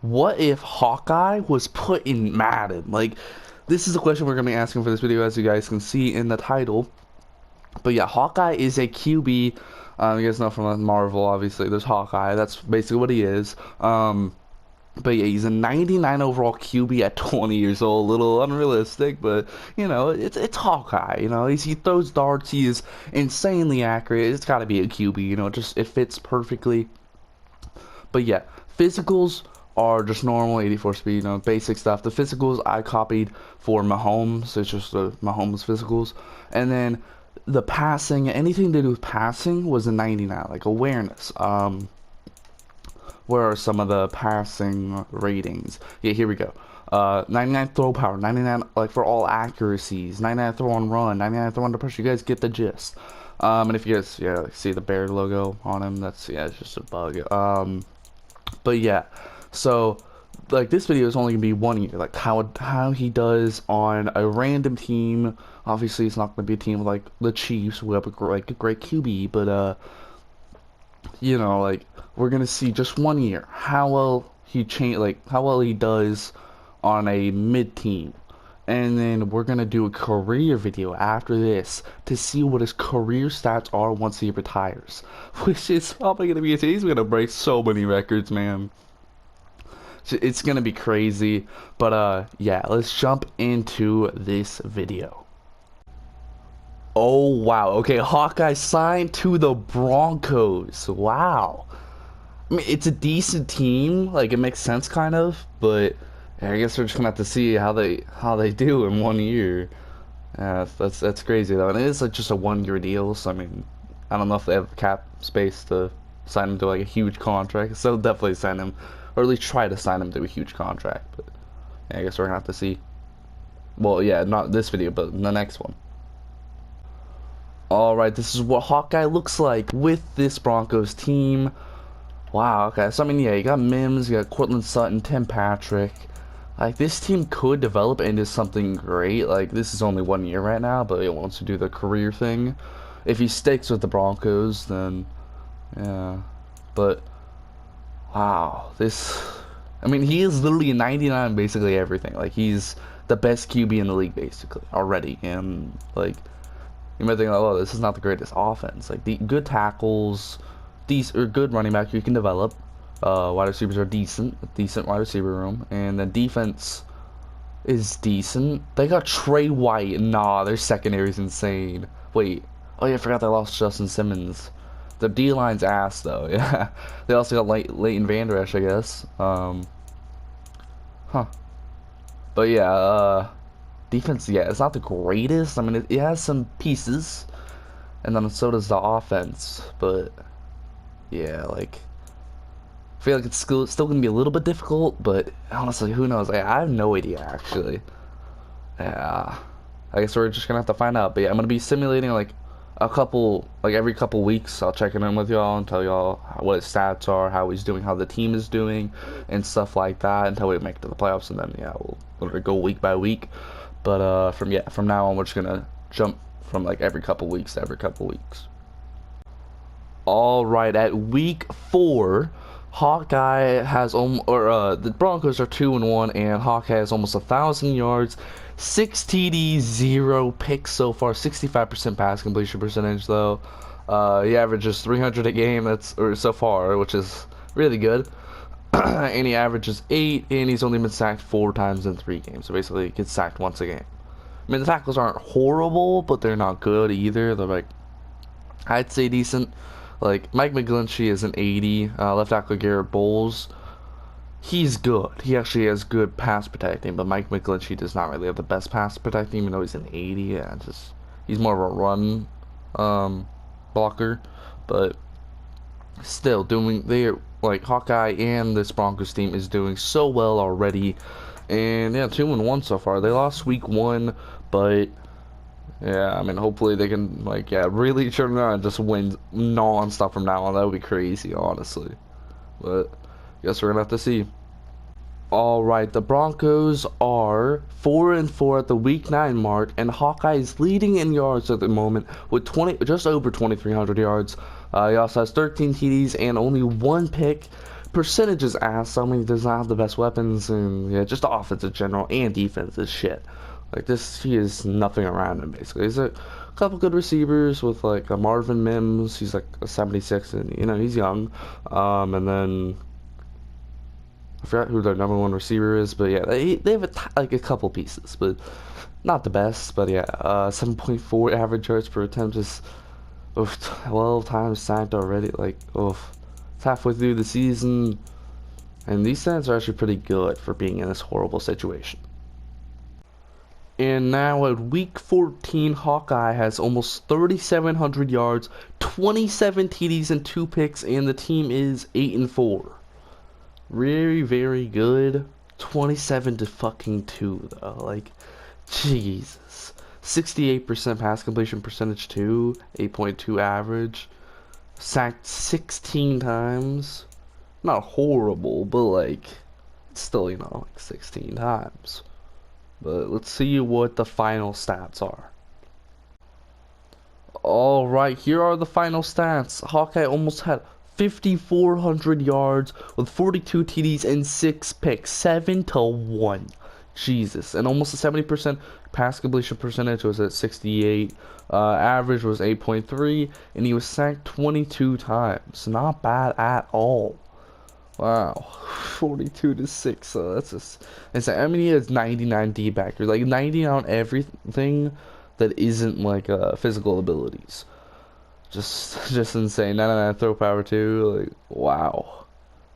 what if Hawkeye was put in Madden? Like, this is a question we're gonna be asking for this video, as you guys can see in the title. But yeah, Hawkeye is a QB. You guys know from Marvel, obviously. There's Hawkeye. That's basically what he is. But yeah, he's a 99 overall QB at 20 years old. A little unrealistic, but you know, it's Hawkeye. You know, he throws darts. He is insanely accurate. It's got to be a QB. You know, it fits perfectly. But yeah, physicals are just normal 84 speed, you know, basic stuff. The physicals I copied for Mahomes. It's just the Mahomes physicals. And then the passing, anything to do with passing was a 99, like awareness. Where are some of the passing ratings? Yeah, here we go. 99 throw power, 99 like for all accuracies, 99 throw on run, 99 throw under pressure. You guys get the gist. And if you guys like, see the bear logo on him, that's it's just a bug. But yeah, so like this video is only gonna be 1 year, like how he does on a random team. Obviously, it's not gonna be a team like the Chiefs, who have a great QB, but you know, like we're gonna see just 1 year how well he how well he does on a mid team. And then we're gonna do a career video after this to see what his career stats are once he retires, which is probably gonna be he's gonna break so many records, man. It's gonna be crazy. But yeah, let's jump into this video. Oh wow, okay, Hawkeye signed to the Broncos. Wow. I mean, it's a decent team, like it makes sense kind of, but I guess we're just gonna have to see how they do in 1 year. Yeah, that's crazy though, and it is like just a 1 year deal. So I mean, I don't know if they have cap space to sign him to like a huge contract. So definitely sign him, or at least try to sign him to a huge contract. But yeah, I guess we're gonna have to see. Well, yeah, not this video, but the next one. All right, this is what Hawkeye looks like with this Broncos team. Wow. Okay, so I mean, yeah, you got Mims, you got Cortland Sutton, Tim Patrick. Like, this team could develop into something great. Like, this is only 1 year right now, but he wants to do the career thing. If he sticks with the Broncos, then, yeah. But, wow. I mean, he is literally a 99 basically everything. Like, he's the best QB in the league, basically, already. And, like, you might think, oh, this is not the greatest offense. Like, the good tackles, good running back you can develop. Wide receivers are decent wide receiver room, and the defense is decent. They got Trey White. Nah, their secondary is insane. Wait, oh yeah, I forgot they lost Justin Simmons. The D line's ass though. Yeah, they also got Leighton Vander Esch, I guess. Huh. But yeah, defense. Yeah, it's not the greatest. I mean, it has some pieces, and then so does the offense. But yeah, like, I feel like it's still going to be a little bit difficult, but honestly, who knows? I have no idea, actually. Yeah, I guess we're just going to have to find out. But yeah, I'm going to be simulating, like, every couple weeks. I'll check in with y'all and tell y'all what his stats are, how he's doing, how the team is doing, and stuff like that until we make it to the playoffs. And then, yeah, we'll literally go week by week. But from now on, we're just going to jump from, like, every couple weeks to every couple weeks. All right, at week 4, Hawkeye has the Broncos are 2-1, and Hawkeye has almost 1,000 yards, 6 TDs, 0 picks so far, 65% pass completion percentage though. He averages 300 a game. Or so far, which is really good. And he averages 8, and he's only been sacked 4 times in 3 games. So basically, he gets sacked once a game. I mean, the tackles aren't horrible, but they're not good either. They're like, I'd say decent. Like, Mike McGlinchey is an 80. Left tackle Garrett Bowles, he's good. He actually has good pass protecting, but Mike McGlinchey does not really have the best pass protecting, even though he's an 80. Yeah, he's more of a run blocker. But still, like, Hawkeye and this Broncos team is doing so well already. And yeah, 2-1 so far. They lost week 1, but yeah, I mean, hopefully they can, like, really turn around and just win non-stop from now on. That would be crazy, honestly. But I guess we're going to have to see. Alright, the Broncos are 4-4 at the week 9 mark, and Hawkeye is leading in yards at the moment with just over 2,300 yards. He also has 13 TDs and only 1 pick. percentage is ass. I mean, he does not have the best weapons, and yeah, just the offense in general and defense is shit. Like this, he is nothing around him basically. He's a couple good receivers with like a Marvin Mims. He's like a 76, and you know he's young. And then I forgot who their number one receiver is, but yeah, they have like a couple pieces, but not the best. But yeah, 7.4 average yards per attempt is oof, 12 times sacked already. Like oof, it's halfway through the season, and these stats are actually pretty good for being in this horrible situation. And now at week 14, Hawkeye has almost 3,700 yards, 27 TDs and 2 picks, and the team is 8-4. Very, very good. 27 to fucking 2 though. Like, Jesus. 68% pass completion percentage too. 8.2 average. Sacked 16 times. Not horrible, but like, it's still, you know, like 16 times. But let's see what the final stats are. Alright, here are the final stats. Hawkeye almost had 5,400 yards with 42 TDs and 6 picks. 7-1. Jesus. And almost a 70% pass completion percentage was at 68. Average was 8.3. And he was sacked 22 times. Not bad at all. Wow, 42 to 6. So that's just insane. I mean, he has 99 D-backers, like 90 on everything that isn't like physical abilities. Just insane. 99 throw power too. Like wow,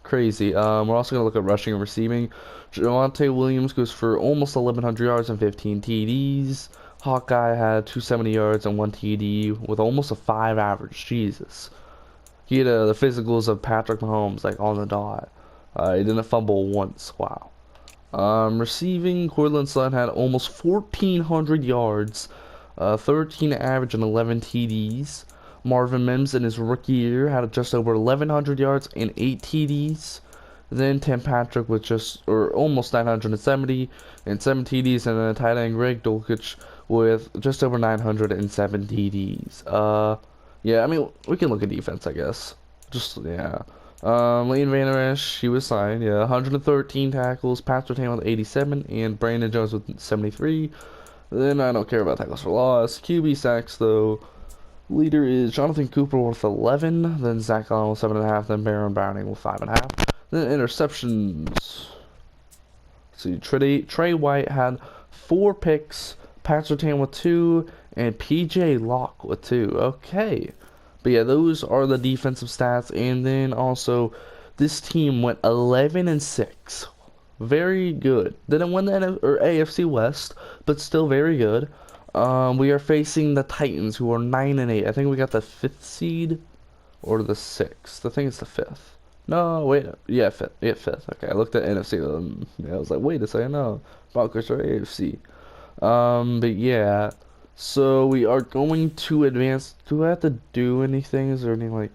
crazy. We're also gonna look at rushing and receiving. Javonte Williams goes for almost 1,100 yards and 15 TDs. Hawkeye had 270 yards and 1 TD with almost a 5 average. Jesus. He had the physicals of Patrick Mahomes, like on the dot. He didn't fumble once. Wow. Receiving, Cortland Sutton had almost 1,400 yards, 13 average and 11 TDs. Marvin Mims in his rookie year had just over 1,100 yards and 8 TDs. Then Tim Patrick with almost 970 and 7 TDs, and then tight end Greg Dulcich with just over 907 TDs. Yeah, I mean, we can look at defense, I guess. Yeah. Leighton Vander Esch, he was signed. Yeah, 113 tackles. Pat Surtain with 87, and Brandon Jones with 73. Then I don't care about tackles for loss. QB sacks, though. Leader is Jonathan Cooper with 11. Then Zach Allen with 7.5. Then Baron Browning with 5.5. Then interceptions. Let's see, Trey White had 4 picks. Pat Surtain with 2. And PJ Locke with 2. Okay. But yeah, those are the defensive stats. And then also, this team went 11-6. Very good. Didn't win the AFC West, but still very good. We are facing the Titans, who are 9-8. I think we got the 5th seed or the 6th. I think it's the 5th. No, wait. Yeah, 5th. Yeah, 5th. Okay, I looked at NFC. Yeah, I was like, wait a second. No, Broncos are AFC. But yeah. So we are going to advance. Do I have to do anything? Is there any like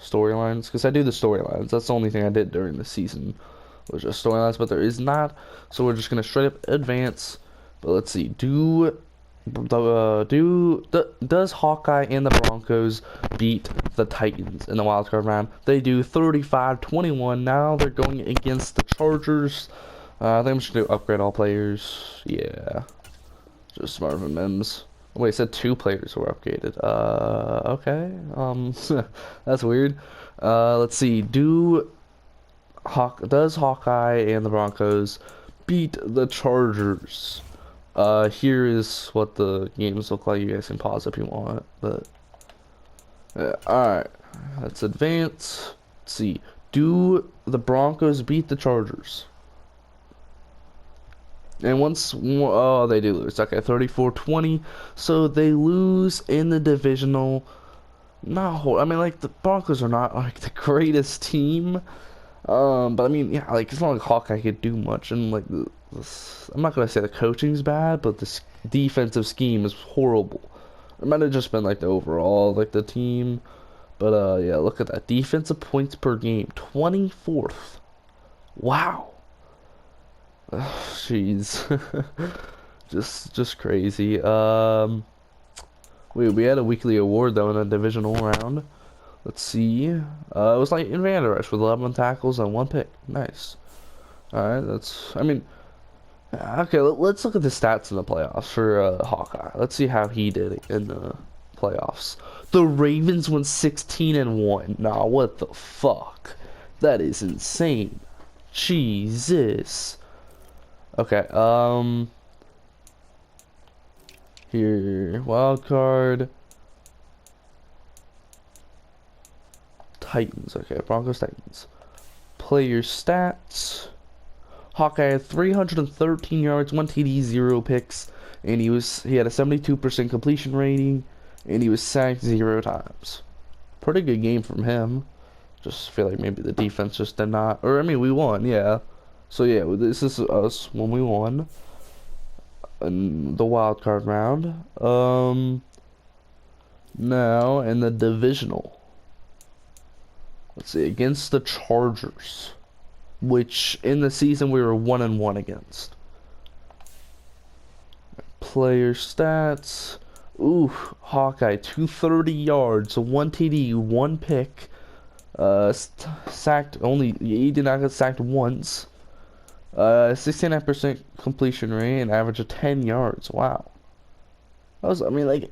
storylines? Because I do the storylines. That's the only thing I did during the season was just storylines. But there is not. So we're just gonna straight up advance. But let's see. Does Hawkeye and the Broncos beat the Titans in the wildcard round? They do 35-21. Now they're going against the Chargers. I think I'm just gonna upgrade all players. Yeah. Just Marvin Mims. Wait, it said 2 players were upgraded. Okay. That's weird. Let's see. Does Hawkeye and the Broncos beat the Chargers? Here is what the games look like. You guys can pause if you want. But alright. Let's advance. Let's see. Do the Broncos beat the Chargers? And oh, they do lose. Okay, 34-20. So they lose in the divisional. No, I mean, like, the Broncos are not, like, the greatest team. But I mean, yeah, like, it's not like Hawkeye could do much. And, like, I'm not going to say the coaching's bad, but the defensive scheme is horrible. It might have just been, like, the overall, like, the team. But, yeah, look at that. Defensive points per game. 24th. Wow. Jeez. just crazy. We had a weekly award though in the divisional round. Let's see. It was like in Van Der Esch with 11 tackles and 1 pick. Nice. All right, I mean, okay, let's look at the stats in the playoffs for Hawkeye. Let's see how he did in the playoffs. The Ravens went 16-1. Nah, what the fuck? That is insane. Jesus. Okay, here, wild card. Titans. Okay, Broncos, Titans. Player stats. Hawkeye had 313 yards, 1 TD, 0 picks, and he had a 72% completion rating, and he was sacked 0 times. Pretty good game from him. Just feel like maybe the defense just did not, or I mean we won, yeah. So yeah, this is us when we won in the wild card round. Now in the divisional. Let's see, against the Chargers, which in the season we were 1-1 against. Player stats. Ooh, Hawkeye, 230 yards, 1 TD, 1 pick. Sacked only, he did not get sacked once. 69% completion rate, an average of 10 yards. Wow. I mean, like,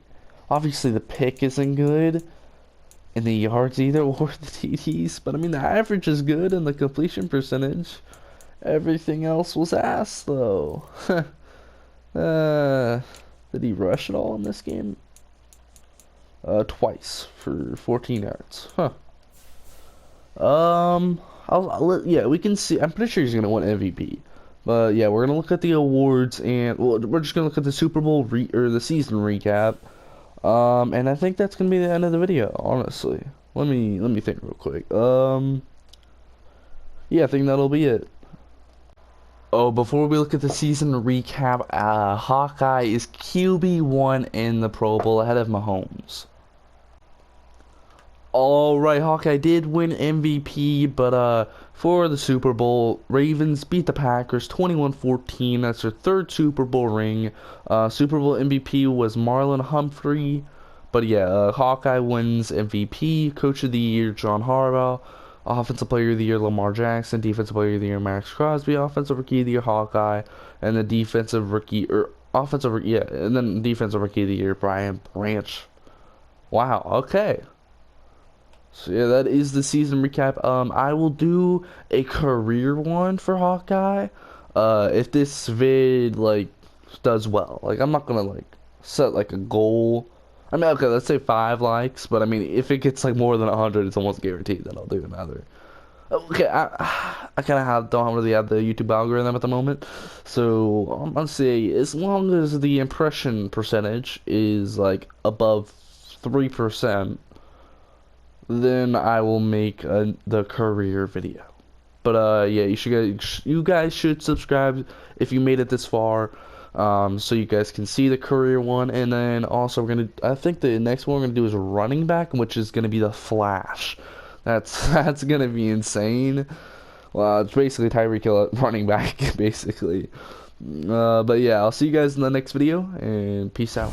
obviously the pick isn't good, and the yards either, or the TDs, but I mean, the average is good, and the completion percentage. Everything else was ass, though. Did he rush at all in this game? Twice for 14 yards. Huh. Yeah, we can see. I'm pretty sure he's gonna win MVP. But yeah, we're gonna look at the awards, and well, we're just gonna look at the Super Bowl or the season recap. And I think that's gonna be the end of the video. Honestly, let me think real quick. Yeah, I think that'll be it. Oh, before we look at the season recap, Hawkeye is QB1 in the Pro Bowl ahead of Mahomes. Alright, Hawkeye did win MVP, but for the Super Bowl, Ravens beat the Packers 21-14. That's their 3rd Super Bowl ring. Super Bowl MVP was Marlon Humphrey. But yeah, Hawkeye wins MVP, Coach of the Year, John Harbaugh. Offensive Player of the Year, Lamar Jackson. Defensive Player of the Year, Max Crosby. Offensive Rookie of the Year, Hawkeye. And the Defensive Rookie, and then Defensive Rookie of the Year, Brian Branch. Wow, okay. So yeah, that is the season recap. I will do a career one for Hawkeye. If this vid like does well. Like I'm not gonna like set like a goal. I mean, okay, let's say 5 likes, but I mean, if it gets like more than 100, it's almost guaranteed that I'll do another. Okay, I kind of don't really have the YouTube algorithm at the moment, so I'm gonna say as long as the impression percentage is like above 3%. Then I will make the career video. But yeah, you guys should subscribe if you made it this far, so you guys can see the career one. And then also I think the next one we're gonna do is running back, which is gonna be the Flash. That's gonna be insane. Well, it's basically Tyreek Hill at running back, basically. But yeah, I'll see you guys in the next video, and peace out.